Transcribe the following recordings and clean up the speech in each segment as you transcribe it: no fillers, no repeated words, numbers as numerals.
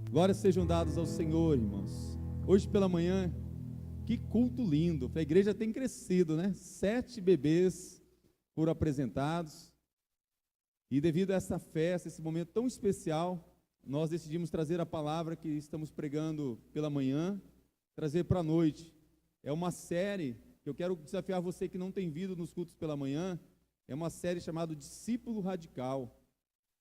Glórias sejam dadas ao Senhor, irmãos. Hoje pela manhã, que culto lindo. A igreja tem crescido, né? 7 bebês foram apresentados. E devido a essa festa, esse momento tão especial, nós decidimos trazer a palavra que estamos pregando pela manhã, trazer para a noite. É uma série que eu quero desafiar você que não tem vindo nos cultos pela manhã. É uma série chamada Discípulo Radical.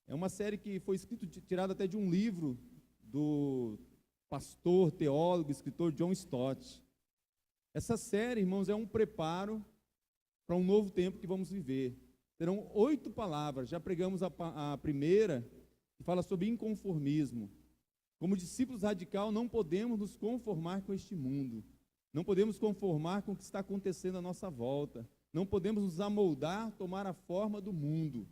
É uma série que foi tirada até de um livro do pastor, teólogo, escritor John Stott. Essa série, irmãos, é um preparo para um novo tempo que vamos viver. Serão 8 palavras. Já pregamos a primeira, que fala sobre inconformismo. Como discípulos radical, não podemos nos conformar com este mundo. Não podemos conformar com o que está acontecendo à nossa volta. Não podemos nos amoldar, tomar a forma do mundo.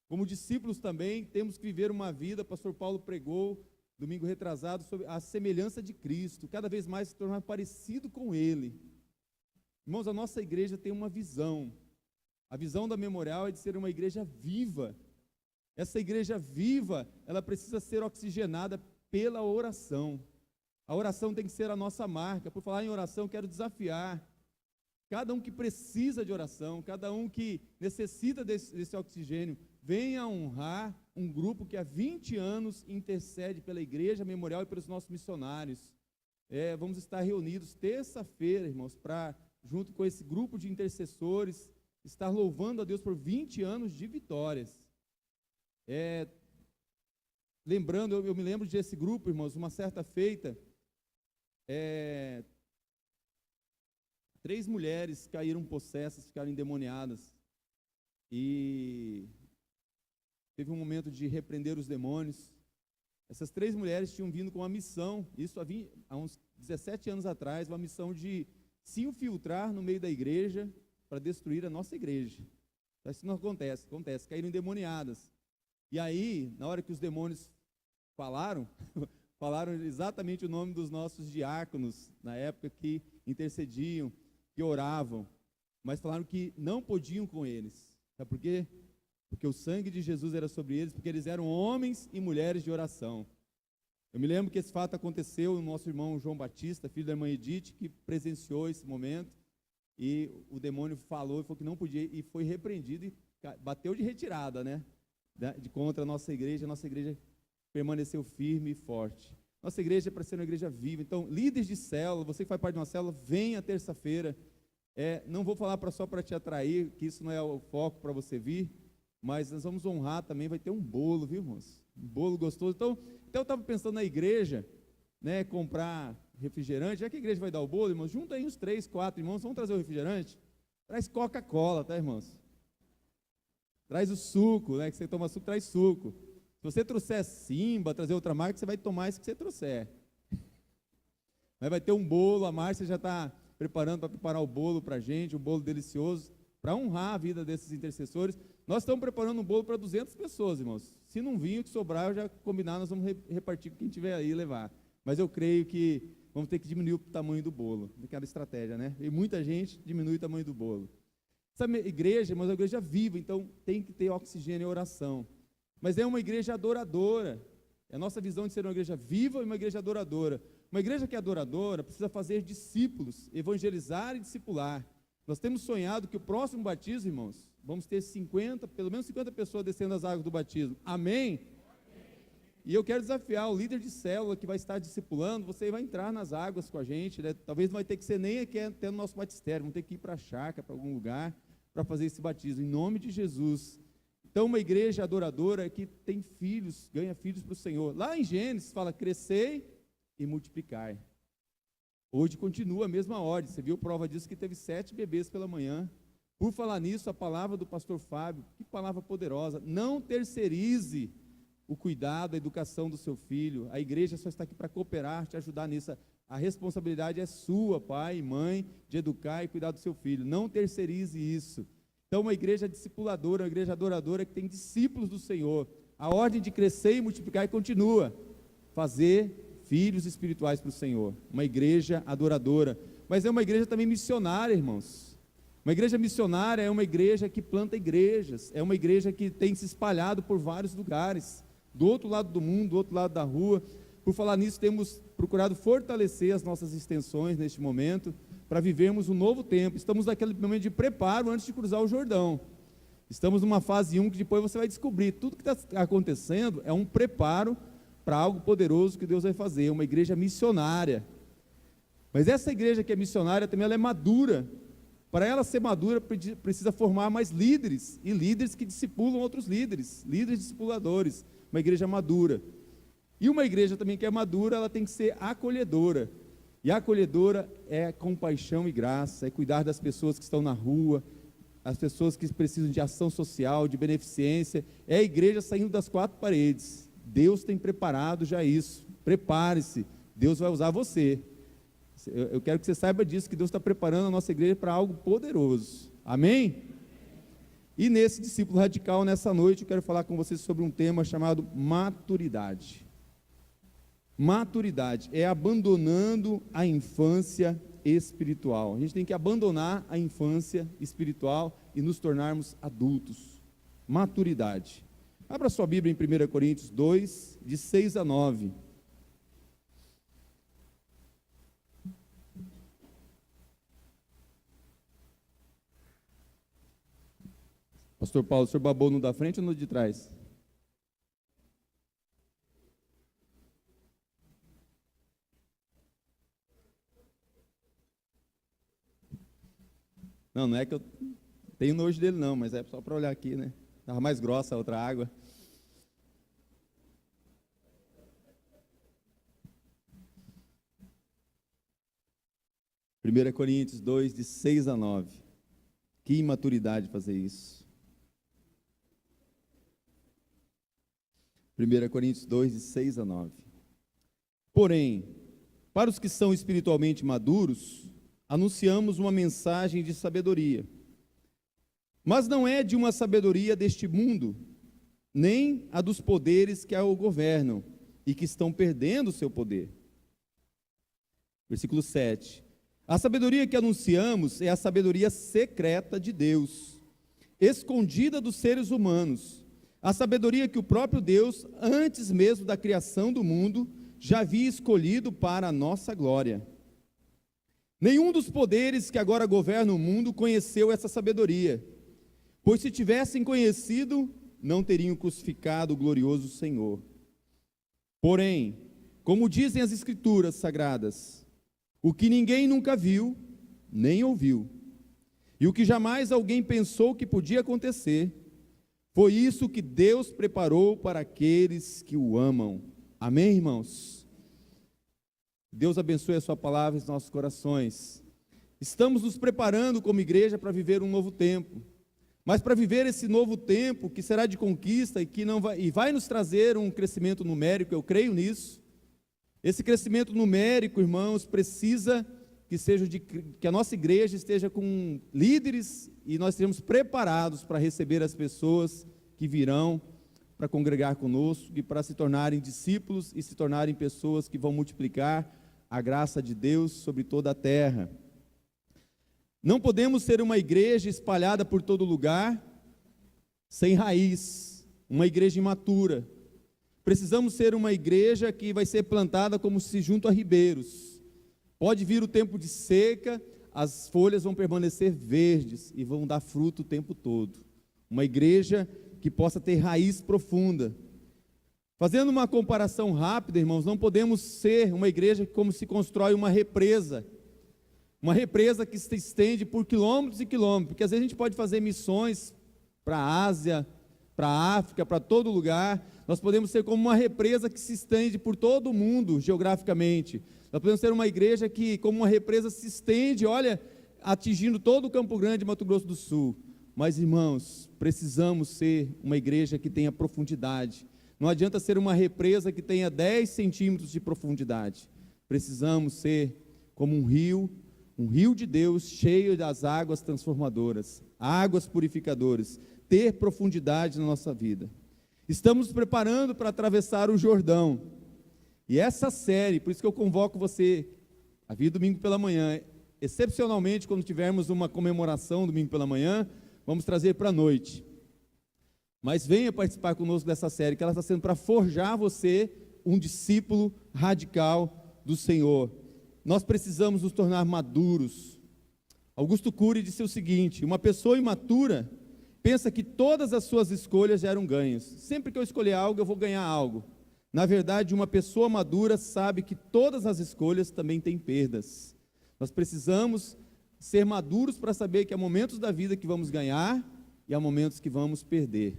Como discípulos também, temos que viver uma vida, o pastor Paulo pregou, domingo retrasado, sobre a semelhança de Cristo, cada vez mais se tornar parecido com Ele. Irmãos, a nossa igreja tem uma visão. A visão da Memorial é de ser uma igreja viva. Essa igreja viva, ela precisa ser oxigenada pela oração. A oração tem que ser a nossa marca. Por falar em oração, quero desafiar cada um que precisa de oração, cada um que necessita desse oxigênio, venha honrar um grupo que há 20 anos intercede pela Igreja Memorial e pelos nossos missionários. Vamos estar reunidos terça-feira, irmãos, para, junto com esse grupo de intercessores, estar louvando a Deus por 20 anos de vitórias. Lembrando, eu me lembro desse grupo, irmãos, uma certa feita, 3 mulheres caíram possessas, ficaram endemoniadas, e teve um momento de repreender os demônios. Essas 3 mulheres tinham vindo com uma missão, isso há uns 17 anos atrás, uma missão de se infiltrar no meio da igreja para destruir a nossa igreja. Isso não acontece, caíram endemoniadas. E aí, na hora que os demônios falaram exatamente o nome dos nossos diáconos, na época que intercediam, que oravam, mas falaram que não podiam com eles. Sabe por quê? Porque o sangue de Jesus era sobre eles, porque eles eram homens e mulheres de oração. Eu me lembro que esse fato aconteceu no nosso irmão João Batista, filho da irmã Edith, que presenciou esse momento, e o demônio falou que não podia, e foi repreendido, e bateu de retirada, né? Contra a nossa igreja permaneceu firme e forte. Nossa igreja é para ser uma igreja viva. Então, líderes de célula, você que faz parte de uma célula, venha terça-feira. Não vou falar só para te atrair, que isso não é o foco para você vir, mas nós vamos honrar também, vai ter um bolo, viu, irmãos? Um bolo gostoso. Então eu estava pensando na igreja, né, comprar refrigerante. Já que a igreja vai dar o bolo, irmãos, junta aí uns 3, 4 irmãos, vamos trazer o refrigerante. Traz Coca-Cola, tá, irmãos? Traz o suco, né, que você toma suco, traz suco. Se você trouxer Simba, trazer outra marca, você vai tomar isso que você trouxer. Mas vai ter um bolo, a Márcia já está preparando para preparar o bolo para a gente, um bolo delicioso, para honrar a vida desses intercessores. Nós estamos preparando um bolo para 200 pessoas, irmãos. Se não vir, o que sobrar, eu já combinar, nós vamos repartir com quem tiver aí e levar. Mas eu creio que vamos ter que diminuir o tamanho do bolo, aquela estratégia, né? E muita gente diminui o tamanho do bolo. Essa igreja, mas é uma igreja viva, então tem que ter oxigênio e oração. Mas é uma igreja adoradora. É a nossa visão de ser uma igreja viva e uma igreja adoradora. Uma igreja que é adoradora precisa fazer discípulos, evangelizar e discipular. Nós temos sonhado que o próximo batismo, irmãos, vamos ter pelo menos 50 pessoas descendo as águas do batismo. Amém? E eu quero desafiar o líder de célula que vai estar discipulando, você vai entrar nas águas com a gente, né? Talvez não vai ter que ser nem aqui até no nosso batistério, vamos ter que ir para a chácara, para algum lugar, para fazer esse batismo, em nome de Jesus. Então, uma igreja adoradora que tem filhos, ganha filhos para o Senhor. Lá em Gênesis fala, crescei e multiplicai. Hoje continua a mesma ordem, você viu prova disso que teve 7 bebês pela manhã. Por falar nisso, a palavra do pastor Fábio, que palavra poderosa, não terceirize o cuidado, a educação do seu filho. A igreja só está aqui para cooperar, te ajudar nisso. A responsabilidade é sua, pai e mãe, de educar e cuidar do seu filho. Não terceirize isso. Então, uma igreja discipuladora, uma igreja adoradora que tem discípulos do Senhor. A ordem de crescer e multiplicar e continua. Fazer filhos espirituais para o Senhor. Uma igreja adoradora. Mas é uma igreja também missionária, irmãos. Uma igreja missionária é uma igreja que planta igrejas. É uma igreja que tem se espalhado por vários lugares. Do outro lado do mundo, do outro lado da rua. Por falar nisso, temos procurado fortalecer as nossas extensões neste momento, para vivermos um novo tempo. Estamos naquele momento de preparo antes de cruzar o Jordão. Estamos numa fase 1 que depois você vai descobrir. Tudo que está acontecendo é um preparo para algo poderoso que Deus vai fazer, uma igreja missionária. Mas essa igreja que é missionária também ela é madura. Para ela ser madura, precisa formar mais líderes, e líderes que discipulam outros líderes, líderes discipuladores, uma igreja madura. E uma igreja também que é madura, ela tem que ser acolhedora. E a acolhedora é compaixão e graça, é cuidar das pessoas que estão na rua, as pessoas que precisam de ação social, de beneficência. É a igreja saindo das quatro paredes. Deus tem preparado já isso. Prepare-se, Deus vai usar você. Eu quero que você saiba disso, que Deus está preparando a nossa igreja para algo poderoso. Amém? E nesse discípulo radical, nessa noite, eu quero falar com vocês sobre um tema chamado maturidade. Maturidade é abandonando a infância espiritual. A gente tem que abandonar a infância espiritual e nos tornarmos adultos. Maturidade. Abra sua Bíblia em 1 Coríntios 2, de 6 a 9. Pastor Paulo, o senhor babou no da frente ou no de trás? Não é que eu tenho nojo dele não, mas é só para olhar aqui, né? Estava mais grossa a outra água. Primeira Coríntios 2, de 6 a 9. Que imaturidade fazer isso. 1 Coríntios 2, de 6 a 9. Porém, para os que são espiritualmente maduros, anunciamos uma mensagem de sabedoria, mas não é de uma sabedoria deste mundo, nem a dos poderes que o governam e que estão perdendo o seu poder. Versículo 7. A sabedoria que anunciamos é a sabedoria secreta de Deus, escondida dos seres humanos, a sabedoria que o próprio Deus, antes mesmo da criação do mundo, já havia escolhido para a nossa glória. Nenhum dos poderes que agora governam o mundo conheceu essa sabedoria, pois se tivessem conhecido, não teriam crucificado o glorioso Senhor. Porém, como dizem as Escrituras Sagradas, o que ninguém nunca viu, nem ouviu, e o que jamais alguém pensou que podia acontecer, foi isso que Deus preparou para aqueles que o amam. Amém, irmãos? Deus abençoe a sua palavra em nossos corações. Estamos nos preparando como igreja para viver um novo tempo. Mas para viver esse novo tempo, que será de conquista e vai nos trazer um crescimento numérico, eu creio nisso. Esse crescimento numérico, irmãos, precisa que a nossa igreja esteja com líderes e nós estejamos preparados para receber as pessoas que virão para congregar conosco e para se tornarem discípulos e se tornarem pessoas que vão multiplicar a graça de Deus sobre toda a terra. Não podemos ser uma igreja espalhada por todo lugar, sem raiz, uma igreja imatura. Precisamos ser uma igreja que vai ser plantada como se junto a ribeiros. Pode vir o tempo de seca, as folhas vão permanecer verdes e vão dar fruto o tempo todo. Uma igreja que possa ter raiz profunda. Fazendo uma comparação rápida, irmãos, não podemos ser uma igreja como se constrói uma represa que se estende por quilômetros e quilômetros, porque às vezes a gente pode fazer missões para a Ásia, para a África, para todo lugar. Nós podemos ser como uma represa que se estende por todo o mundo, geograficamente. Nós podemos ser uma igreja que, como uma represa, se estende, olha, atingindo todo o Campo Grande e Mato Grosso do Sul. Mas, irmãos, precisamos ser uma igreja que tenha profundidade. Não adianta ser uma represa que tenha 10 centímetros de profundidade. Precisamos ser como um rio de Deus cheio das águas transformadoras, águas purificadoras, ter profundidade na nossa vida. Estamos preparando para atravessar o Jordão. E essa série, por isso que eu convoco você a vir domingo pela manhã, excepcionalmente quando tivermos uma comemoração domingo pela manhã, vamos trazer para a noite. Mas venha participar conosco dessa série, que ela está sendo para forjar você um discípulo radical do Senhor. Nós precisamos nos tornar maduros. Augusto Cury disse o seguinte: uma pessoa imatura pensa que todas as suas escolhas geram ganhos. Sempre que eu escolher algo, eu vou ganhar algo. Na verdade, uma pessoa madura sabe que todas as escolhas também têm perdas. Nós precisamos ser maduros para saber que há momentos da vida que vamos ganhar e há momentos que vamos perder.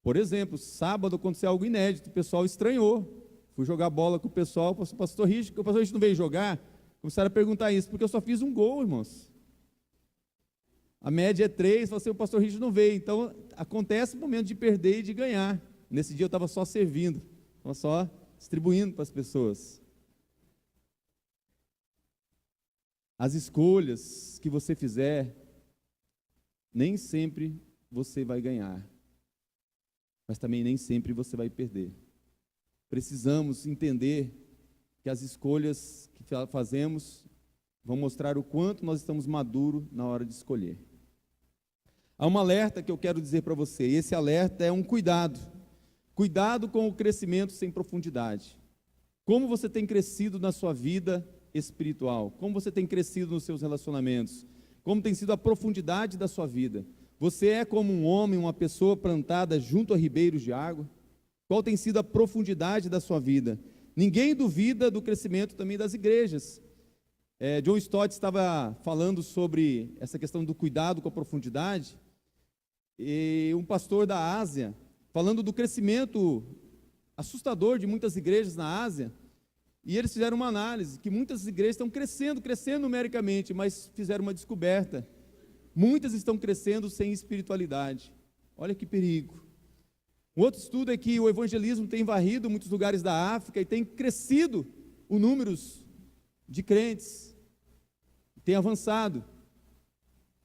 Por exemplo, sábado aconteceu algo inédito, o pessoal estranhou. Fui jogar bola com o pessoal, o pastor Rich não veio jogar. Começaram a perguntar isso, porque eu só fiz um gol, irmãos. A média é 3, o pastor Rich não veio. Então, acontece o momento de perder e de ganhar. Nesse dia eu estava só servindo, estava só distribuindo para as pessoas. As escolhas que você fizer, nem sempre você vai ganhar, mas também nem sempre você vai perder. Precisamos entender que as escolhas que fazemos vão mostrar o quanto nós estamos maduros na hora de escolher. Há um alerta que eu quero dizer para você, e esse alerta é um cuidado. Cuidado com o crescimento sem profundidade. Como você tem crescido na sua vida espiritual? Como você tem crescido nos seus relacionamentos? Como tem sido a profundidade da sua vida? Você é como um homem, uma pessoa plantada junto a ribeiros de água? Qual tem sido a profundidade da sua vida? Ninguém duvida do crescimento também das igrejas. John Stott estava falando sobre essa questão do cuidado com a profundidade, e um pastor da Ásia, falando do crescimento assustador de muitas igrejas na Ásia, e eles fizeram uma análise, que muitas igrejas estão crescendo numericamente, mas fizeram uma descoberta: muitas estão crescendo sem espiritualidade. Olha que perigo. Um outro estudo é que o evangelismo tem varrido muitos lugares da África e tem crescido o número de crentes, tem avançado.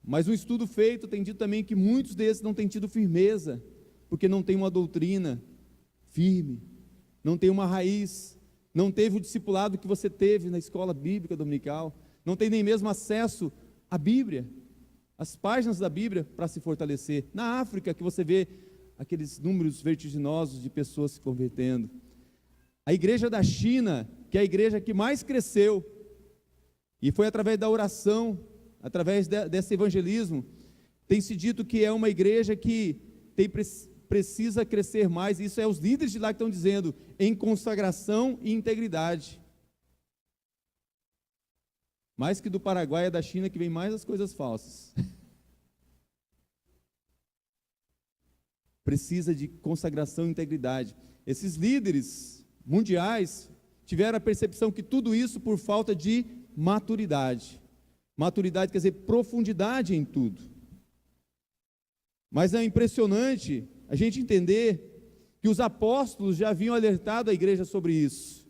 Mas um estudo feito tem dito também que muitos desses não têm tido firmeza, porque não tem uma doutrina firme, não tem uma raiz, não teve o discipulado que você teve na escola bíblica dominical, não tem nem mesmo acesso à Bíblia, às páginas da Bíblia para se fortalecer. Na África, que você vê aqueles números vertiginosos de pessoas se convertendo. A igreja da China, que é a igreja que mais cresceu, e foi através da oração, através desse evangelismo, tem se dito que é uma igreja que precisa crescer mais. Isso é os líderes de lá que estão dizendo, em consagração e integridade. Mais que do Paraguai e da China, que vem mais as coisas falsas. Precisa de consagração e integridade. Esses líderes mundiais tiveram a percepção que tudo isso por falta de maturidade. Maturidade quer dizer profundidade em tudo. Mas é impressionante a gente entender que os apóstolos já haviam alertado a igreja sobre isso.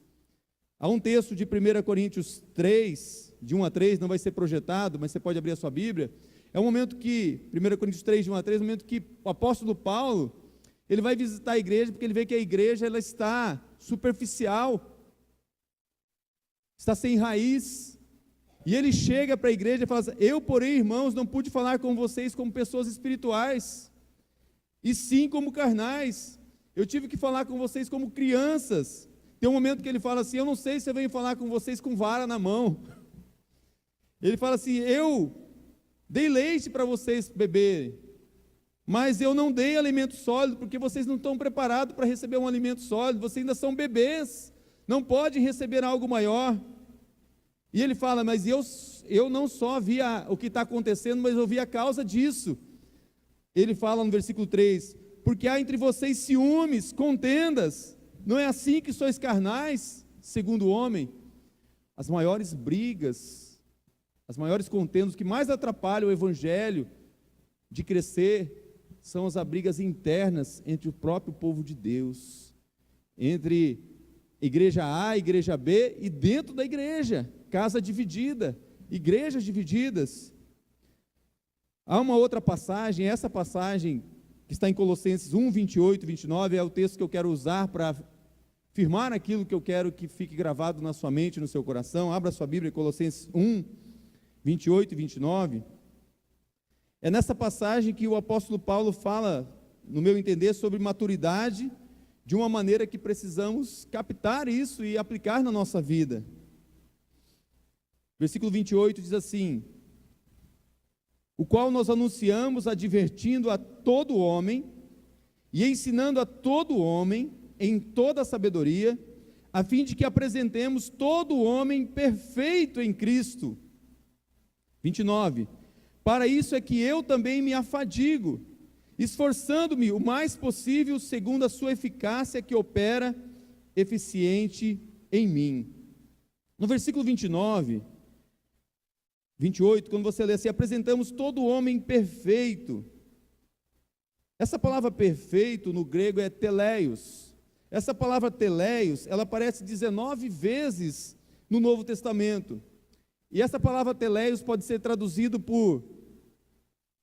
Há um texto de 1 Coríntios 3, de 1 a 3, não vai ser projetado, mas você pode abrir a sua Bíblia. É um momento que, 1 Coríntios 3, de 1 a 3, é um momento que o apóstolo Paulo, ele vai visitar a igreja, porque ele vê que a igreja ela está superficial, está sem raiz, e ele chega para a igreja e fala assim: eu, porém, irmãos, não pude falar com vocês como pessoas espirituais, e sim como carnais. Eu tive que falar com vocês como crianças. Tem um momento que ele fala assim: eu não sei se eu venho falar com vocês com vara na mão. Ele fala assim: eu dei leite para vocês beberem, mas eu não dei alimento sólido, porque vocês não estão preparados para receber um alimento sólido, vocês ainda são bebês, não podem receber algo maior. E ele fala: mas eu não só vi o que está acontecendo, mas eu vi a causa disso. Ele fala no versículo 3, porque há entre vocês ciúmes, contendas, não é assim que sois carnais, segundo o homem? As maiores brigas, as maiores contendas, que mais atrapalham o evangelho de crescer, são as brigas internas entre o próprio povo de Deus, entre igreja A, igreja B e dentro da igreja, casa dividida, igrejas divididas. Há uma outra passagem, essa passagem que está em Colossenses 1, 28 e 29, é o texto que eu quero usar para firmar aquilo que eu quero que fique gravado na sua mente, no seu coração. Abra sua Bíblia, Colossenses 1, 28 e 29. É nessa passagem que o apóstolo Paulo fala, no meu entender, sobre maturidade de uma maneira que precisamos captar isso e aplicar na nossa vida. Versículo 28 diz assim: o qual nós anunciamos, advertindo a todo homem e ensinando a todo homem em toda a sabedoria, a fim de que apresentemos todo homem perfeito em Cristo. 29. Para isso é que eu também me afadigo, esforçando-me o mais possível segundo a sua eficácia que opera eficiente em mim. No versículo 28, quando você lê assim: apresentamos todo homem perfeito. Essa palavra perfeito no grego é teleios. Essa palavra teleios, ela aparece 19 vezes no Novo Testamento. E essa palavra teleios pode ser traduzido por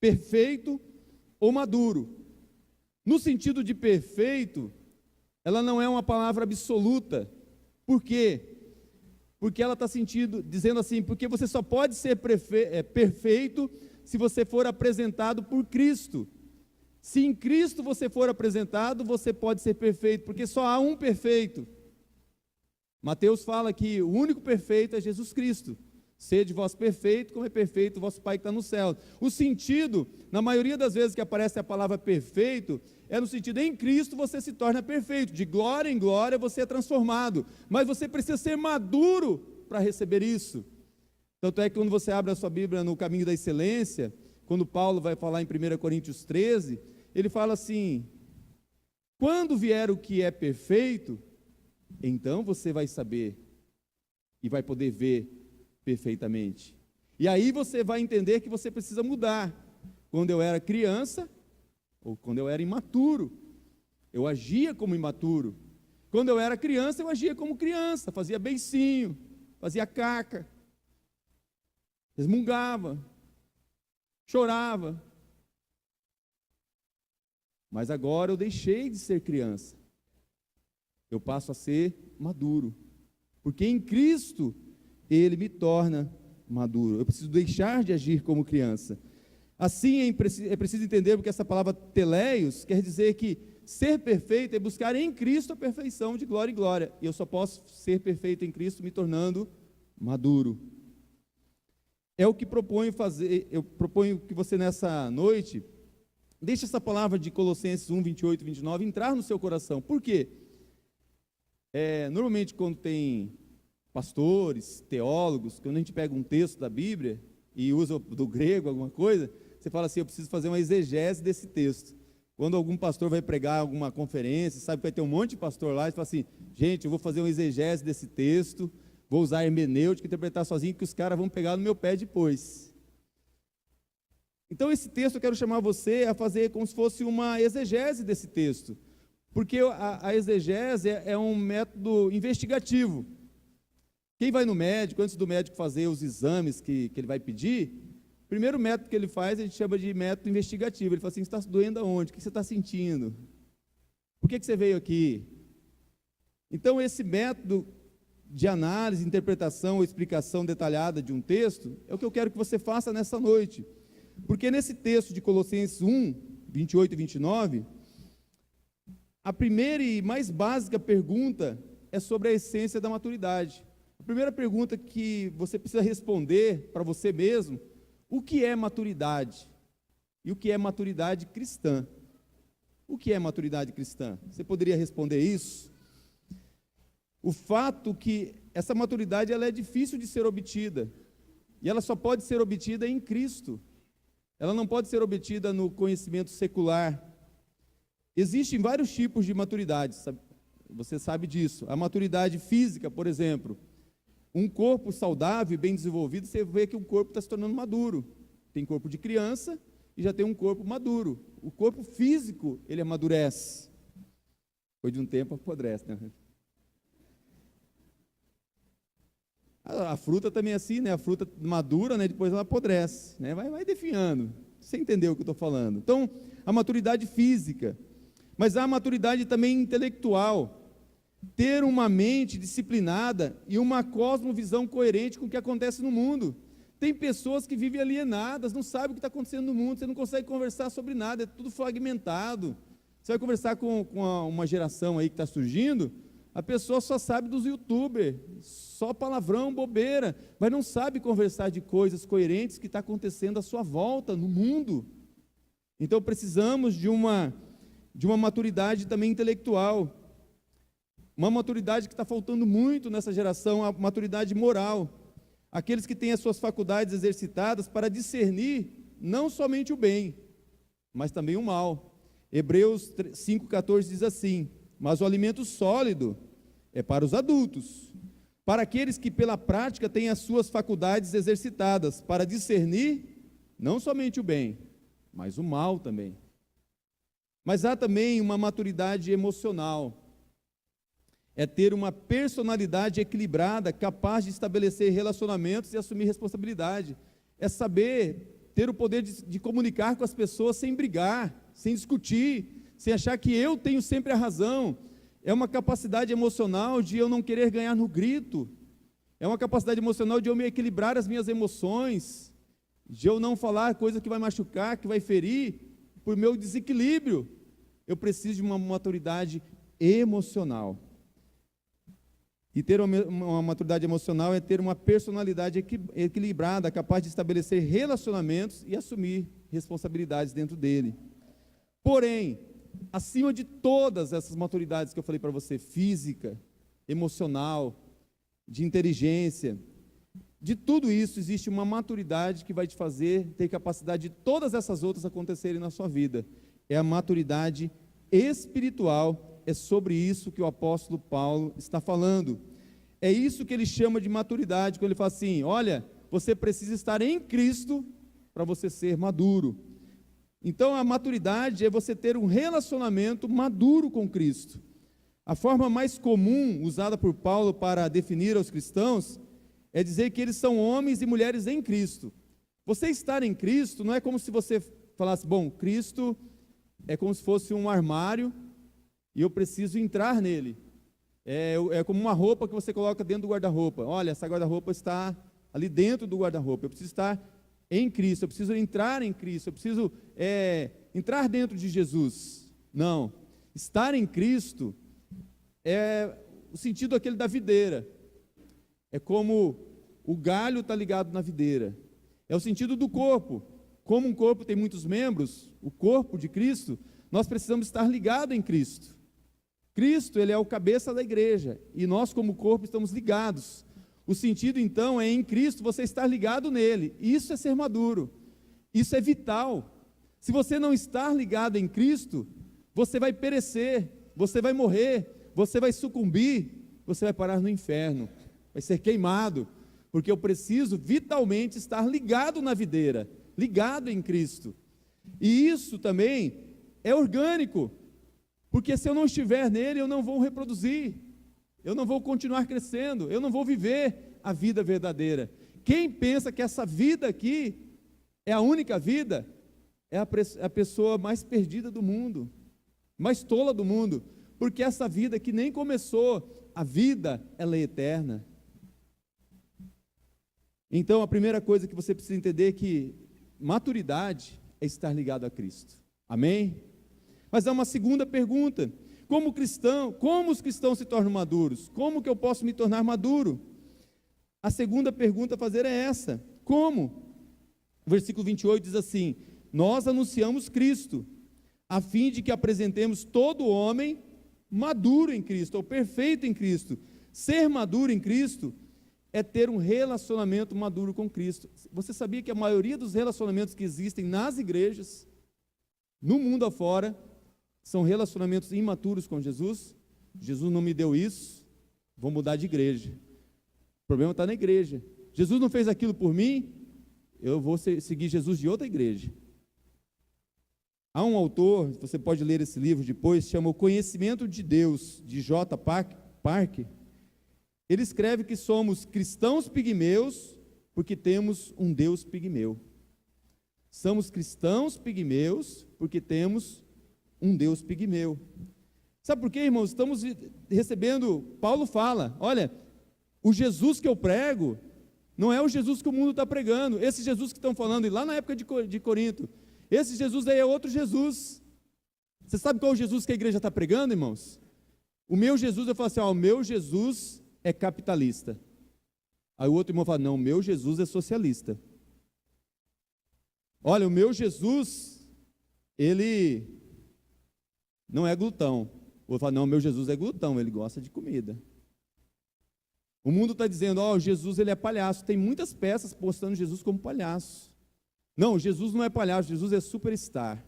perfeito ou maduro. No sentido de perfeito, ela não é uma palavra absoluta. Por quê? Porque ela está dizendo assim, porque você só pode ser perfeito se você for apresentado por Cristo. Se em Cristo você for apresentado, você pode ser perfeito, porque só há um perfeito. Mateus fala que o único perfeito é Jesus Cristo. Sede vós perfeito, como é perfeito o vosso Pai que está no céu. O sentido, na maioria das vezes que aparece a palavra perfeito, é no sentido, em Cristo você se torna perfeito, de glória em glória você é transformado, mas você precisa ser maduro para receber isso. Tanto é que quando você abre a sua Bíblia no Caminho da Excelência, quando Paulo vai falar em 1 Coríntios 13, ele fala assim: quando vier o que é perfeito, então você vai saber e vai poder ver perfeitamente. E aí você vai entender que você precisa mudar. Quando eu era criança, ou quando eu era imaturo, eu agia como imaturo. Quando eu era criança, eu agia como criança, fazia beicinho, fazia caca, resmungava, chorava. Mas agora eu deixei de ser criança. Eu passo a ser maduro. Porque em Cristo Ele me torna maduro. Eu preciso deixar de agir como criança. Assim é preciso entender porque essa palavra teleios quer dizer que ser perfeito é buscar em Cristo a perfeição de glória em glória. E eu só posso ser perfeito em Cristo me tornando maduro. É o que proponho fazer. Eu proponho que você nessa noite deixe essa palavra de Colossenses 1, 28 e 29 entrar no seu coração. Por quê? Normalmente quando tem pastores, teólogos, quando a gente pega um texto da Bíblia e usa do grego alguma coisa, você fala assim: eu preciso fazer uma exegese desse texto. Quando algum pastor vai pregar alguma conferência, sabe que vai ter um monte de pastor lá, e fala assim: gente, eu vou fazer uma exegese desse texto, vou usar hermenêutica, interpretar sozinho, que os caras vão pegar no meu pé depois. Então esse texto eu quero chamar você a fazer como se fosse uma exegese desse texto, porque a exegese é um método investigativo. Quem vai no médico, antes do médico fazer os exames que ele vai pedir, o primeiro método que ele faz, a gente chama de método investigativo. Ele fala assim: está doendo aonde? O que você está sentindo? Por que você veio aqui? Então esse método de análise, interpretação ou explicação detalhada de um texto, é o que eu quero que você faça nessa noite. Porque nesse texto de Colossenses 1, 28 e 29, a primeira e mais básica pergunta é sobre a essência da maturidade. A primeira pergunta que você precisa responder para você mesmo: o que é maturidade? E o que é maturidade cristã? O que é maturidade cristã? Você poderia responder isso? O fato que essa maturidade ela é difícil de ser obtida, e ela só pode ser obtida em Cristo. Ela não pode ser obtida no conhecimento secular. Existem vários tipos de maturidade, você sabe disso. A maturidade física, por exemplo, um corpo saudável e bem desenvolvido, você vê que o corpo está se tornando maduro. Tem corpo de criança e já tem um corpo maduro. O corpo físico, ele amadurece. Depois de um tempo, apodrece, né? A fruta também é assim, né? A fruta madura, né? Depois ela apodrece, né? Vai definhando. Você entendeu o que eu estou falando? Então, a maturidade física. Mas há a maturidade também intelectual. Ter uma mente disciplinada e uma cosmovisão coerente com o que acontece no mundo. Tem pessoas que vivem alienadas, não sabem o que está acontecendo no mundo, você não consegue conversar sobre nada, é tudo fragmentado, Você vai conversar com uma geração aí que está surgindo, a pessoa só sabe dos youtubers, só palavrão, bobeira, mas não sabe conversar de coisas coerentes que está acontecendo à sua volta, no mundo. Então precisamos de uma maturidade também intelectual, uma maturidade que está faltando muito nessa geração, a maturidade moral. Aqueles que têm as suas faculdades exercitadas para discernir não somente o bem, mas também o mal. Hebreus 5,14 diz assim: mas o alimento sólido é para os adultos, para aqueles que pela prática têm as suas faculdades exercitadas, para discernir não somente o bem, mas o mal também. Mas há também uma maturidade emocional, é ter uma personalidade equilibrada, capaz de estabelecer relacionamentos e assumir responsabilidade, é saber ter o poder de comunicar com as pessoas sem brigar, sem discutir, sem achar que eu tenho sempre a razão. É uma capacidade emocional de eu não querer ganhar no grito, é uma capacidade emocional de eu me equilibrar as minhas emoções, de eu não falar coisa que vai machucar, que vai ferir, por meu desequilíbrio. Eu preciso de uma maturidade emocional. E ter uma maturidade emocional é ter uma personalidade equilibrada, capaz de estabelecer relacionamentos e assumir responsabilidades dentro dele. Porém, acima de todas essas maturidades que eu falei para você, física, emocional, de inteligência, de tudo isso existe uma maturidade que vai te fazer ter capacidade de todas essas outras acontecerem na sua vida. É a maturidade espiritual. É sobre isso que o apóstolo Paulo está falando. É isso que ele chama de maturidade, quando ele fala assim: olha, você precisa estar em Cristo para você ser maduro. Então a maturidade é você ter um relacionamento maduro com Cristo. A forma mais comum usada por Paulo para definir aos cristãos é dizer que eles são homens e mulheres em Cristo. Você estar em Cristo não é como se você falasse: bom, Cristo é como se fosse um armário e eu preciso entrar nele. É como uma roupa que você coloca dentro do guarda-roupa. Olha, essa guarda-roupa está ali dentro do guarda-roupa. Eu preciso estar em Cristo, eu preciso entrar em Cristo, eu preciso entrar dentro de Jesus. Não, estar em Cristo é o sentido aquele da videira. É como o galho está ligado na videira. É o sentido do corpo. Como um corpo tem muitos membros, o corpo de Cristo, nós precisamos estar ligados em Cristo. Cristo, ele é o cabeça da igreja, e nós como corpo estamos ligados. O sentido então é em Cristo você estar ligado nele. Isso é ser maduro, isso é vital. Se você não estar ligado em Cristo, você vai perecer, você vai morrer, você vai sucumbir, você vai parar no inferno, vai ser queimado, porque eu preciso vitalmente estar ligado na videira, ligado em Cristo. E isso também é orgânico, porque se eu não estiver nele, eu não vou reproduzir, eu não vou continuar crescendo, eu não vou viver a vida verdadeira. Quem pensa que essa vida aqui é a única vida, é a pessoa mais perdida do mundo, mais tola do mundo, porque essa vida que nem começou, a vida, ela é eterna. Então, a primeira coisa que você precisa entender é que maturidade é estar ligado a Cristo. Amém? Mas há uma segunda pergunta: como os cristãos se tornam maduros? Como que eu posso me tornar maduro? A segunda pergunta a fazer é essa: como? O versículo 28 diz assim: nós anunciamos Cristo, a fim de que apresentemos todo homem maduro em Cristo, ou perfeito em Cristo. Ser maduro em Cristo é ter um relacionamento maduro com Cristo. Você sabia que a maioria dos relacionamentos que existem nas igrejas, no mundo afora, são relacionamentos imaturos com Jesus? Jesus não me deu isso, vou mudar de igreja. O problema está na igreja. Jesus não fez aquilo por mim, eu vou seguir Jesus de outra igreja. Há um autor, você pode ler esse livro depois, chama O Conhecimento de Deus, de J. Parker. Ele escreve que somos cristãos pigmeus porque temos um Deus pigmeu. Somos cristãos pigmeus porque temos um Deus pigmeu. Sabe por quê, irmãos? Estamos recebendo, Paulo fala, olha, o Jesus que eu prego não é o Jesus que o mundo está pregando. Esse Jesus que estão falando, e lá na época de Corinto, esse Jesus aí é outro Jesus. Você sabe qual é o Jesus que a igreja está pregando, irmãos? O meu Jesus, eu falo assim, o meu Jesus é capitalista. Aí o outro irmão fala, não, o meu Jesus é socialista. Olha, o meu Jesus, ele não é glutão. O outro fala, não, o meu Jesus é glutão, ele gosta de comida. O mundo está dizendo, Jesus ele é palhaço. Tem muitas peças postando Jesus como palhaço. Não, Jesus não é palhaço, Jesus é superstar.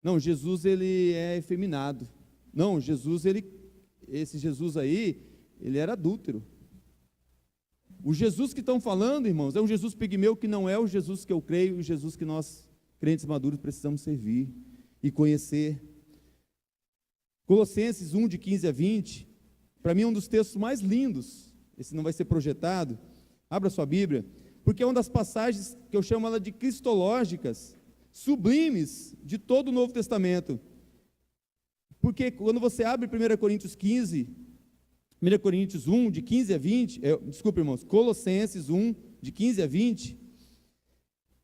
Não, Jesus ele é efeminado. Não, esse Jesus aí, ele era adúltero. O Jesus que estão falando, irmãos, é um Jesus pigmeu que não é o Jesus que eu creio, o Jesus que nós, crentes maduros, precisamos servir e conhecer. Colossenses 1, de 15 a 20, para mim é um dos textos mais lindos. Esse não vai ser projetado. Abra sua Bíblia, porque é uma das passagens que eu chamo ela de cristológicas, sublimes de todo o Novo Testamento. Porque quando você abre 1 Coríntios 1, de 15 a 20, desculpa, irmãos, Colossenses 1, de 15 a 20,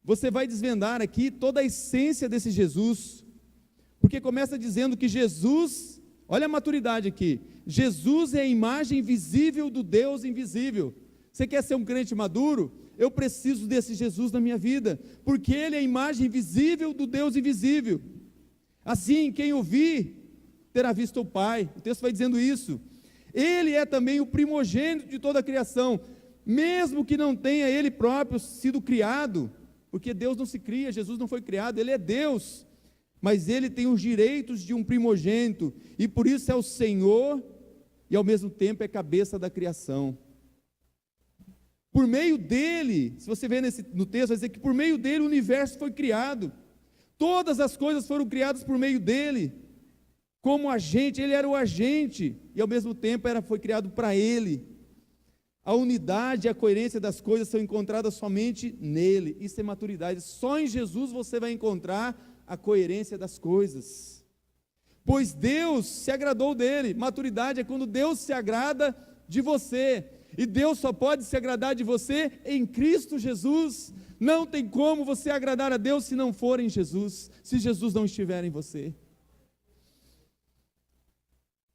você vai desvendar aqui toda a essência desse Jesus, porque começa dizendo que Jesus, olha a maturidade aqui, Jesus é a imagem visível do Deus invisível. Você quer ser um crente maduro? Eu preciso desse Jesus na minha vida, porque Ele é a imagem visível do Deus invisível. Assim, quem o vir, terá visto o Pai. O texto vai dizendo isso. Ele é também o primogênito de toda a criação, mesmo que não tenha Ele próprio sido criado, porque Deus não se cria, Jesus não foi criado, Ele é Deus, mas Ele tem os direitos de um primogênito, e por isso é o Senhor, e ao mesmo tempo é cabeça da criação. Por meio dele, se você ver no texto, vai dizer que por meio dele o universo foi criado, todas as coisas foram criadas por meio dele, como agente, ele era o agente, e ao mesmo tempo foi criado para ele. A unidade e a coerência das coisas são encontradas somente nele, isso é maturidade, só em Jesus você vai encontrar a coerência das coisas, pois Deus se agradou dele. Maturidade é quando Deus se agrada de você, e Deus só pode se agradar de você em Cristo Jesus. Não tem como você agradar a Deus se não for em Jesus, se Jesus não estiver em você.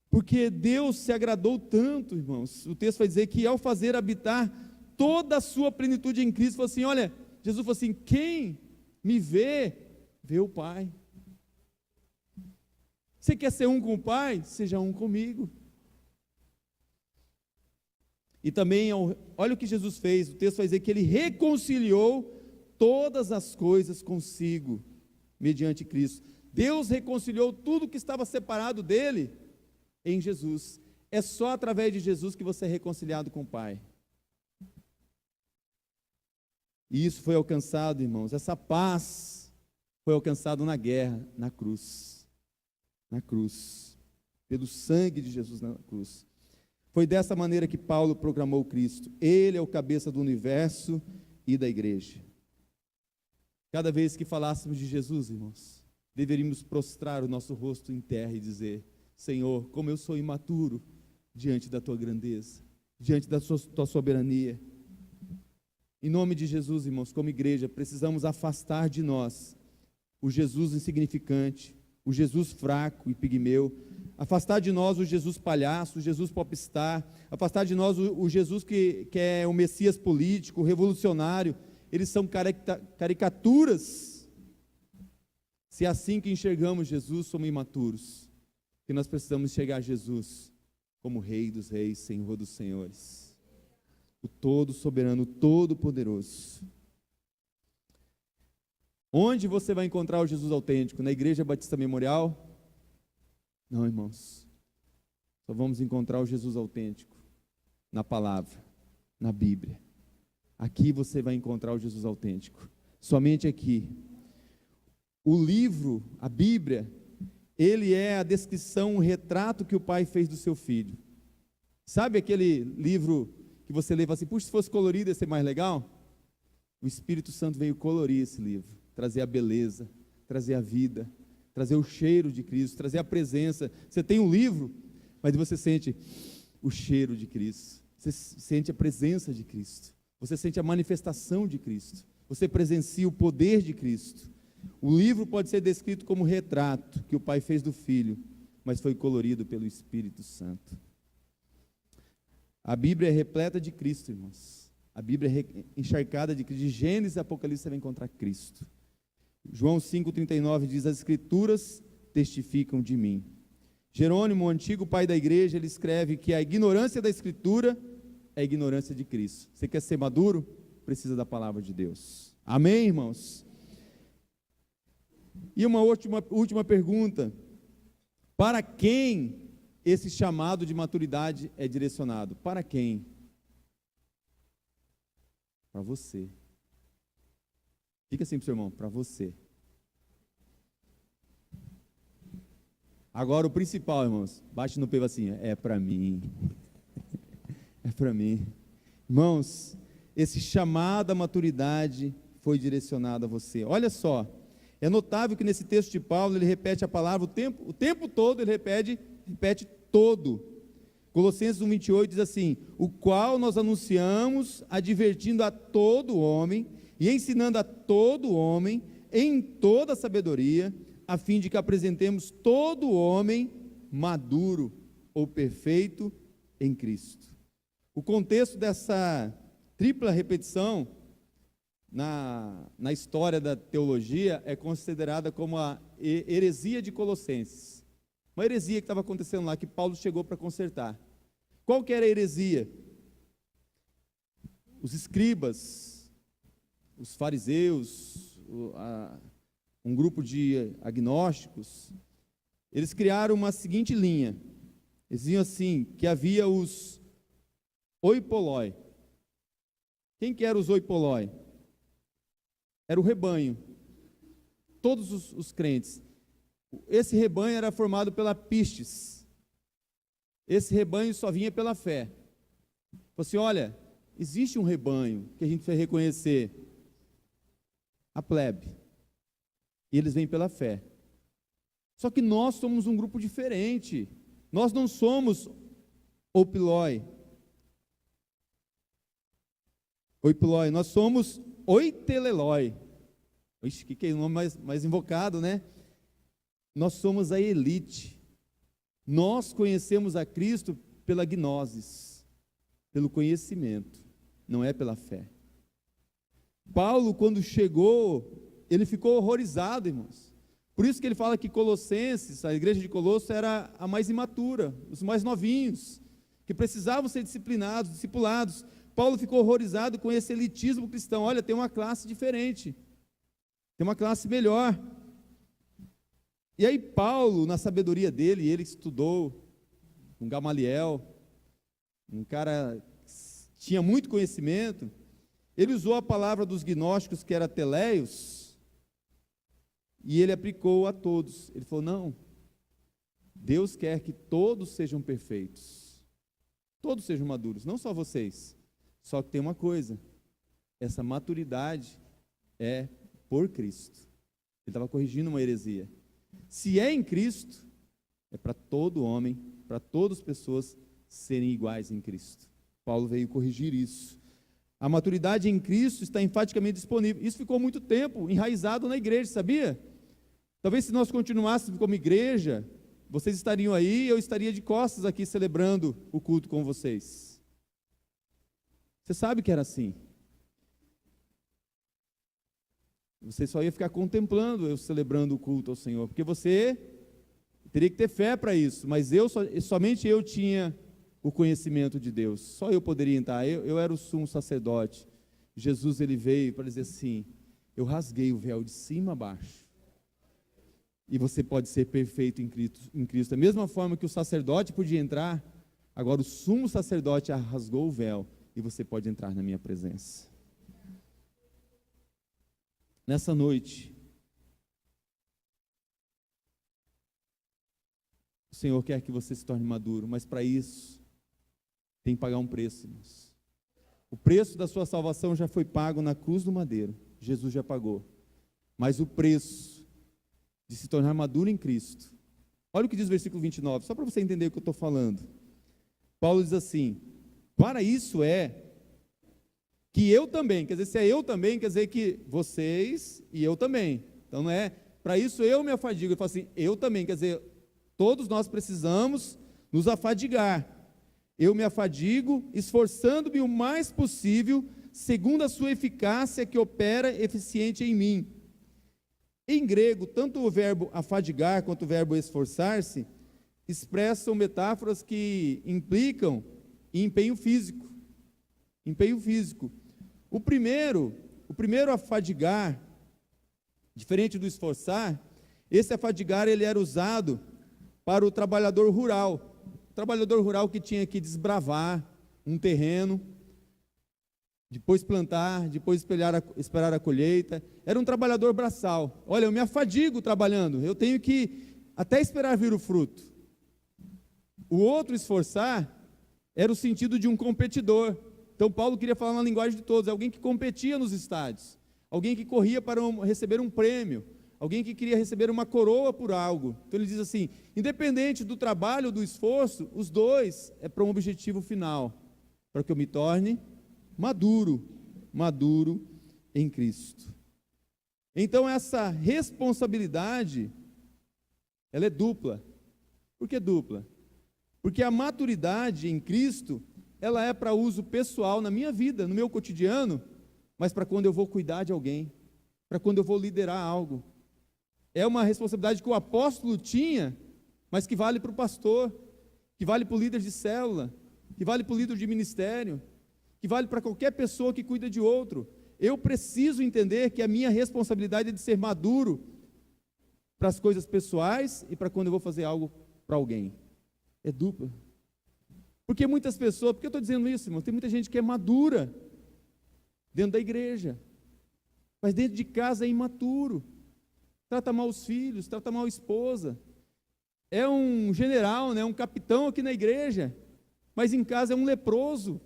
Porque Deus se agradou tanto, irmãos, o texto vai dizer que ao fazer habitar toda a sua plenitude em Cristo, falou assim, olha, Jesus falou assim, quem me vê, vê o Pai. Você quer ser um com o Pai? Seja um comigo. E também, olha o que Jesus fez, o texto vai dizer que Ele reconciliou todas as coisas consigo, mediante Cristo. Deus reconciliou tudo que estava separado dele, em Jesus. É só através de Jesus que você é reconciliado com o Pai. E isso foi alcançado, irmãos, essa paz foi alcançada na guerra, na cruz, pelo sangue de Jesus na cruz. Foi dessa maneira que Paulo proclamou Cristo. Ele é o cabeça do universo e da igreja. Cada vez que falássemos de Jesus, irmãos, deveríamos prostrar o nosso rosto em terra e dizer, Senhor, como eu sou imaturo diante da tua grandeza, diante da tua soberania. Em nome de Jesus, irmãos, como igreja, precisamos afastar de nós o Jesus insignificante, o Jesus fraco e pigmeu, afastar de nós o Jesus palhaço, o Jesus popstar, afastar de nós o Jesus que é o Messias político, o revolucionário. Eles são caricaturas. Se é assim que enxergamos Jesus, somos imaturos. Que nós precisamos enxergar Jesus como Rei dos Reis, Senhor dos Senhores, o todo soberano, o todo poderoso. Onde você vai encontrar o Jesus autêntico? Na Igreja Batista Memorial? Não, irmãos, só vamos encontrar o Jesus autêntico na palavra, na Bíblia. Aqui você vai encontrar o Jesus autêntico, somente aqui. O livro, a Bíblia, ele é a descrição, o retrato que o Pai fez do seu Filho. Sabe aquele livro que você lê e fala assim, puxa, se fosse colorido ia ser mais legal? O Espírito Santo veio colorir esse livro, trazer a beleza, trazer a vida, trazer o cheiro de Cristo, trazer a presença. Você tem um livro, mas você sente o cheiro de Cristo, você sente a presença de Cristo, você sente a manifestação de Cristo, você presencia o poder de Cristo. O livro pode ser descrito como retrato que o Pai fez do Filho, mas foi colorido pelo Espírito Santo. A Bíblia é repleta de Cristo, irmãos. A Bíblia é encharcada de Cristo. De Gênesis e Apocalipse você vai encontrar Cristo. João 5,39 diz: as Escrituras testificam de mim. Jerônimo, o antigo pai da igreja, ele escreve que a ignorância da Escritura é a ignorância de Cristo. Você quer ser maduro? Precisa da palavra de Deus. Amém, irmãos? E uma última pergunta: para quem esse chamado de maturidade é direcionado? Para quem? Para você. Fica assim para o seu irmão: para você. Agora o principal, irmãos, bate no peito assim: é para mim. É para mim. Irmãos, esse chamado à maturidade foi direcionado a você. Olha só, é notável que nesse texto de Paulo, ele repete a palavra o tempo todo, ele repete todo. Colossenses 1,28 diz assim: o qual nós anunciamos, advertindo a todo homem e ensinando a todo homem em toda sabedoria, a fim de que apresentemos todo homem maduro ou perfeito em Cristo. O contexto dessa tripla repetição na história da teologia é considerada como a heresia de Colossenses. Uma heresia que estava acontecendo lá, que Paulo chegou para consertar. Qual que era a heresia? Os escribas, os fariseus, um grupo de agnósticos, eles criaram uma seguinte linha. Eles diziam assim, que havia os oipoloi. Quem que eram os oipoloi? Era o rebanho. Todos os crentes. Esse rebanho era formado pela pistes. Esse rebanho só vinha pela fé. Falou assim: olha, existe um rebanho que a gente vai reconhecer, a plebe. E eles vêm pela fé. Só que nós somos um grupo diferente. Nós não somos oipoloi, nós somos oiteleloi. Ixi, que é o nome mais invocado, né? Nós somos a elite. Nós conhecemos a Cristo pela gnosis, pelo conhecimento, não é pela fé. Paulo, quando chegou, ele ficou horrorizado, irmãos. Por isso que ele fala que Colossenses, a igreja de Colosso, era a mais imatura, os mais novinhos, que precisavam ser disciplinados, discipulados. Paulo ficou horrorizado com esse elitismo cristão. Olha, tem uma classe diferente, tem uma classe melhor. E aí Paulo, na sabedoria dele, ele estudou com Gamaliel, um cara que tinha muito conhecimento, ele usou a palavra dos gnósticos, que era teleios, e ele aplicou a todos. Ele falou: não, Deus quer que todos sejam perfeitos, todos sejam maduros, não só vocês. Só que tem uma coisa, essa maturidade é por Cristo. Ele estava corrigindo uma heresia. Se é em Cristo, é para todo homem, para todas as pessoas serem iguais em Cristo. Paulo veio corrigir isso. A maturidade em Cristo está enfaticamente disponível. Isso ficou muito tempo enraizado na igreja, sabia? Talvez se nós continuássemos como igreja, vocês estariam aí, eu estaria de costas aqui celebrando o culto com vocês. Você sabe que era assim. Você só ia ficar contemplando eu celebrando o culto ao Senhor, porque você teria que ter fé para isso, mas somente eu tinha o conhecimento de Deus, só eu poderia entrar, eu era o sumo sacerdote. Jesus, ele veio para dizer assim: eu rasguei o véu de cima a baixo, e você pode ser perfeito em Cristo. Da mesma forma que o sacerdote podia entrar, agora o sumo sacerdote rasgou o véu, e você pode entrar na minha presença. Nessa noite, o Senhor quer que você se torne maduro, mas para isso, tem que pagar um preço, irmãos. O preço da sua salvação já foi pago na cruz do madeiro, Jesus já pagou. Mas o preço de se tornar maduro em Cristo, olha o que diz o versículo 29, só para você entender o que eu estou falando. Paulo diz assim: para isso é que eu também, quer dizer, se é eu também, quer dizer que vocês e eu também, Então não é, para isso eu me afadigo. Ele fala assim, eu também, quer dizer, todos nós precisamos nos afadigar. Eu me afadigo, esforçando-me o mais possível, segundo a sua eficácia que opera eficiente em mim. Em grego, tanto o verbo afadigar quanto o verbo esforçar-se expressam metáforas que implicam em empenho físico. Empenho físico. O primeiro afadigar, diferente do esforçar, esse afadigar ele era usado para o trabalhador rural. O trabalhador rural que tinha que desbravar um terreno, depois plantar, depois esperar a colheita. Era um trabalhador braçal. Olha, eu me afadigo trabalhando, eu tenho que até esperar vir o fruto. O outro esforçar era o sentido de um competidor. Então Paulo queria falar na linguagem de todos, alguém que competia nos estádios, alguém que corria para receber um prêmio, alguém que queria receber uma coroa por algo. Então ele diz assim, independente do trabalho, do esforço, os dois é para um objetivo final, para que eu me torne maduro em Cristo. Então essa responsabilidade, ela é dupla. Por que dupla? Porque a maturidade em Cristo, ela é para uso pessoal na minha vida, no meu cotidiano, mas para quando eu vou cuidar de alguém, para quando eu vou liderar algo. É uma responsabilidade que o apóstolo tinha, mas que vale para o pastor, que vale para o líder de célula, que vale para o líder de ministério, que vale para qualquer pessoa que cuida de outro. Eu preciso entender que a minha responsabilidade é de ser maduro para as coisas pessoais e para quando eu vou fazer algo para alguém. É dupla. Porque muitas pessoas, por que eu estou dizendo isso, irmão? Tem muita gente que é madura dentro da igreja, mas dentro de casa é imaturo. Trata mal os filhos, trata mal a esposa. É um general, né, um capitão aqui na igreja, mas em casa é um leproso.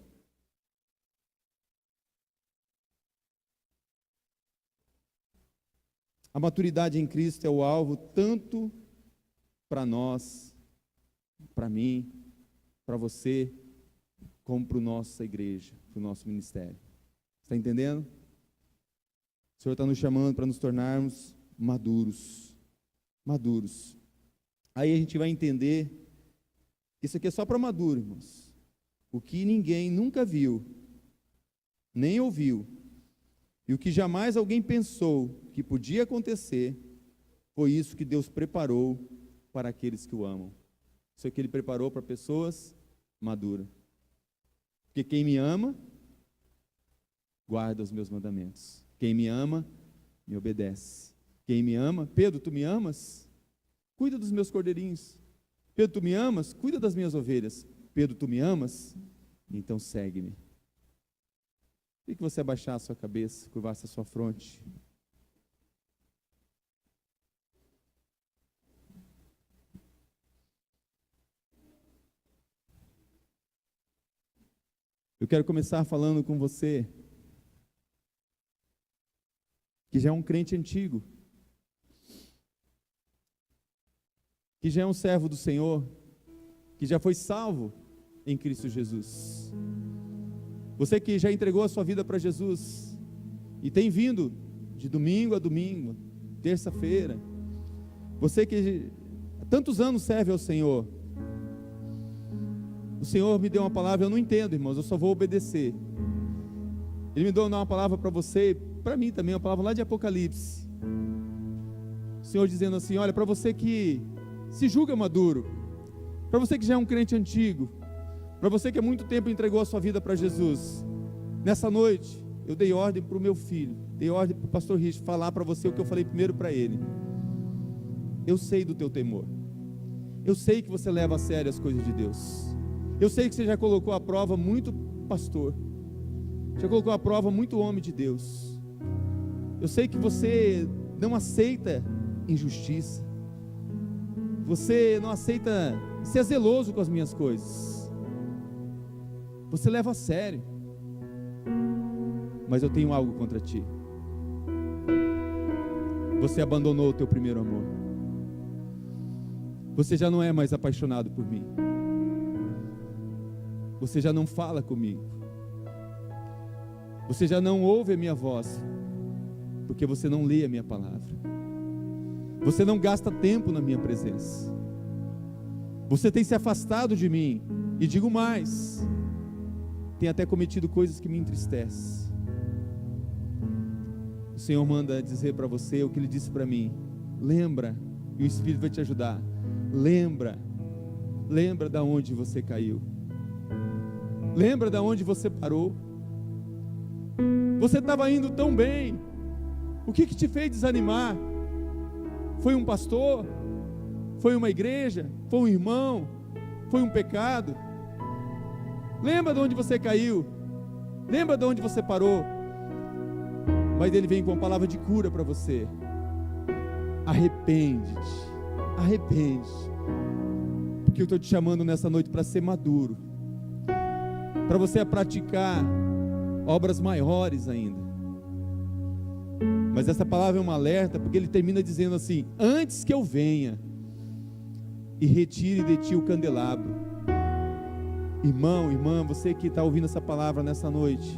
A maturidade em Cristo é o alvo tanto para nós, para mim, para você, como para a nossa igreja, para o nosso ministério. Está entendendo? O Senhor está nos chamando para nos tornarmos maduros. Aí a gente vai entender que isso aqui é só para maduro, irmãos. O que ninguém nunca viu, nem ouviu, e o que jamais alguém pensou que podia acontecer, foi isso que Deus preparou para aqueles que o amam. Isso é o que Ele preparou para pessoas maduras. Porque quem me ama, guarda os meus mandamentos. Quem me ama, me obedece. Quem me ama, Pedro, tu me amas? Cuida dos meus cordeirinhos. Pedro, tu me amas? Cuida das minhas ovelhas. Pedro, tu me amas? Então segue-me. Queria que você abaixasse a sua cabeça, curvasse a sua fronte. Eu quero começar falando com você, que já é um crente antigo, que já é um servo do Senhor, que já foi salvo em Cristo Jesus. Você que já entregou a sua vida para Jesus e tem vindo de domingo a domingo, terça-feira. Você que há tantos anos serve ao Senhor. O Senhor me deu uma palavra, eu não entendo, irmãos, eu só vou obedecer. Ele me deu uma palavra para você, para mim também, uma palavra lá de Apocalipse. O Senhor dizendo assim, olha, para você que se julga maduro, para você que já é um crente antigo, para você que há muito tempo entregou a sua vida para Jesus, nessa noite, eu dei ordem para o meu filho, dei ordem para o pastor Rich falar para você o que eu falei primeiro para ele. Eu sei do teu temor, eu sei que você leva a sério as coisas de Deus, eu sei que você já colocou à prova muito pastor, já colocou à prova muito homem de Deus, eu sei que você não aceita injustiça, você não aceita ser zeloso com as minhas coisas, você leva a sério, mas eu tenho algo contra ti. Você abandonou o teu primeiro amor. Você já não é mais apaixonado por mim. Você já não fala comigo. Você já não ouve a minha voz, porque você não lê a minha palavra. Você não gasta tempo na minha presença. Você tem se afastado de mim. E digo mais, tem até cometido coisas que me entristecem. O Senhor manda dizer para você o que Ele disse para mim. Lembra, e o Espírito vai te ajudar. Lembra da onde você caiu. Lembra da onde você parou. Você estava indo tão bem. O que te fez desanimar? Foi um pastor? Foi uma igreja? Foi um irmão? Foi um pecado? Lembra de onde você caiu? Lembra de onde você parou? Mas Ele vem com uma palavra de cura para você. Arrepende-te. Arrepende-te. Porque eu estou te chamando nessa noite para ser maduro. Para você praticar obras maiores ainda. Mas essa palavra é um alerta, porque Ele termina dizendo assim: antes que eu venha e retire de ti o candelabro. Irmão, irmã, você que está ouvindo essa palavra nessa noite,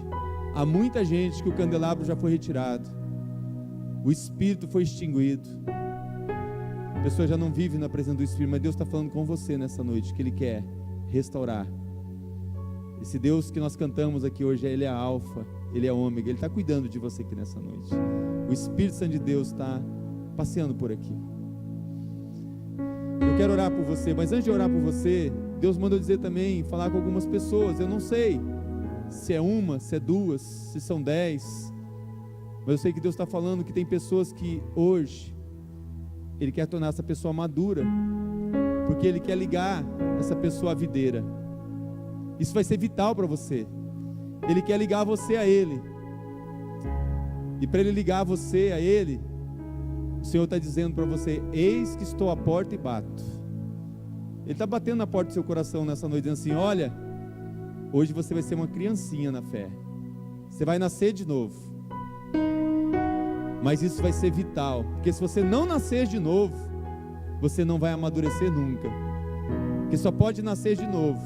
há muita gente que o candelabro já foi retirado, o Espírito foi extinguido, a pessoa já não vive na presença do Espírito, mas Deus está falando com você nessa noite, que Ele quer restaurar. Esse Deus que nós cantamos aqui hoje, Ele é a Alfa, Ele é a Ômega, Ele está cuidando de você aqui nessa noite. O Espírito Santo de Deus está passeando por aqui. Eu quero orar por você, mas antes de orar por você, Deus mandou dizer também, falar com algumas pessoas. Eu não sei se é uma, se é duas, se são 10, mas eu sei que Deus está falando que tem pessoas que hoje Ele quer tornar essa pessoa madura, porque Ele quer ligar essa pessoa à videira. Isso vai ser vital para você. Ele quer ligar você a Ele, e para Ele ligar você a Ele, o Senhor está dizendo para você: eis que estou à porta e bato. Ele está batendo na porta do seu coração nessa noite, dizendo assim: olha, hoje você vai ser uma criancinha na fé, você vai nascer de novo. Mas isso vai ser vital, porque se você não nascer de novo, você não vai amadurecer nunca. Porque só pode nascer de novo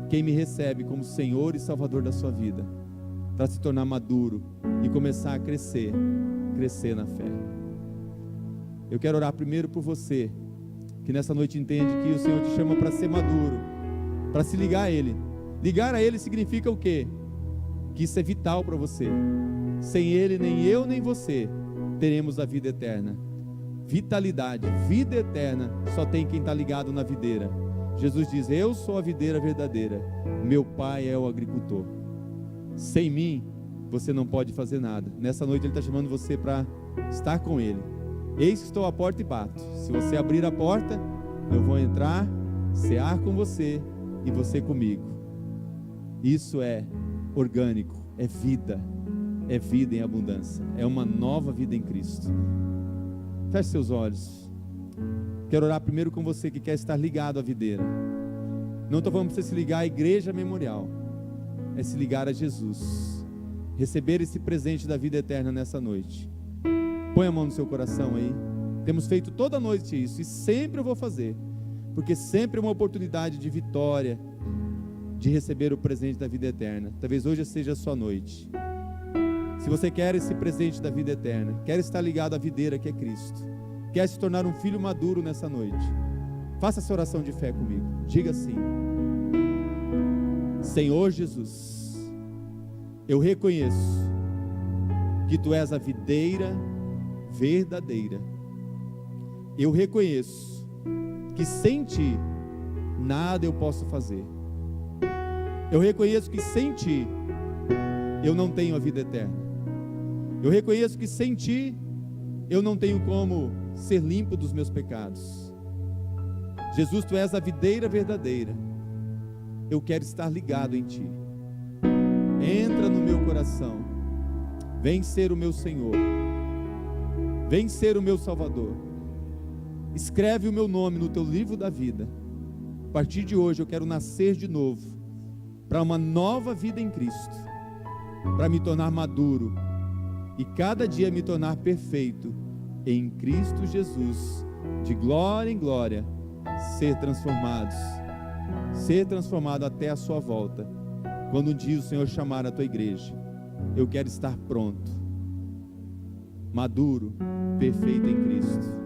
quem me recebe como Senhor e Salvador da sua vida, para se tornar maduro e começar a crescer na fé. Eu quero orar primeiro por você, que nessa noite entende que o Senhor te chama para ser maduro, para se ligar a Ele. Ligar a Ele significa o quê? Que isso é vital para você. Sem Ele, nem eu, nem você teremos a vida eterna. Vitalidade, vida eterna, só tem quem está ligado na videira. Jesus diz: eu sou a videira verdadeira, meu Pai é o agricultor. Sem mim, você não pode fazer nada. Nessa noite Ele está chamando você para estar com Ele. Eis que estou à porta e bato. Se você abrir a porta, eu vou entrar, cear com você e você comigo. Isso é orgânico, é vida em abundância, é uma nova vida em Cristo. Feche seus olhos. Quero orar primeiro com você que quer estar ligado à videira. Não estou falando para você se ligar à igreja memorial, é se ligar a Jesus, receber esse presente da vida eterna nessa noite. Põe a mão no seu coração aí. Temos feito toda noite isso, e sempre eu vou fazer, porque sempre é uma oportunidade de vitória, de receber o presente da vida eterna. Talvez hoje seja a sua noite. Se você quer esse presente da vida eterna, quer estar ligado à videira que é Cristo, quer se tornar um filho maduro nessa noite, faça essa oração de fé comigo. Diga assim: Senhor Jesus, eu reconheço que Tu és a videira verdadeira. Eu reconheço que sem Ti nada eu posso fazer. Eu reconheço que sem Ti eu não tenho a vida eterna. Eu reconheço que sem Ti eu não tenho como ser limpo dos meus pecados. Jesus, Tu és a videira verdadeira. Eu quero estar ligado em Ti. Entra no meu coração. Vem ser o meu Senhor. Vem ser o meu Salvador. Escreve o meu nome no Teu livro da vida. A partir de hoje eu quero nascer de novo, para uma nova vida em Cristo, para me tornar maduro e cada dia me tornar perfeito em Cristo Jesus, de glória em glória, ser transformado até a sua volta, quando um dia o Senhor chamar a tua igreja. Eu quero estar pronto. maduro, perfeito em Cristo.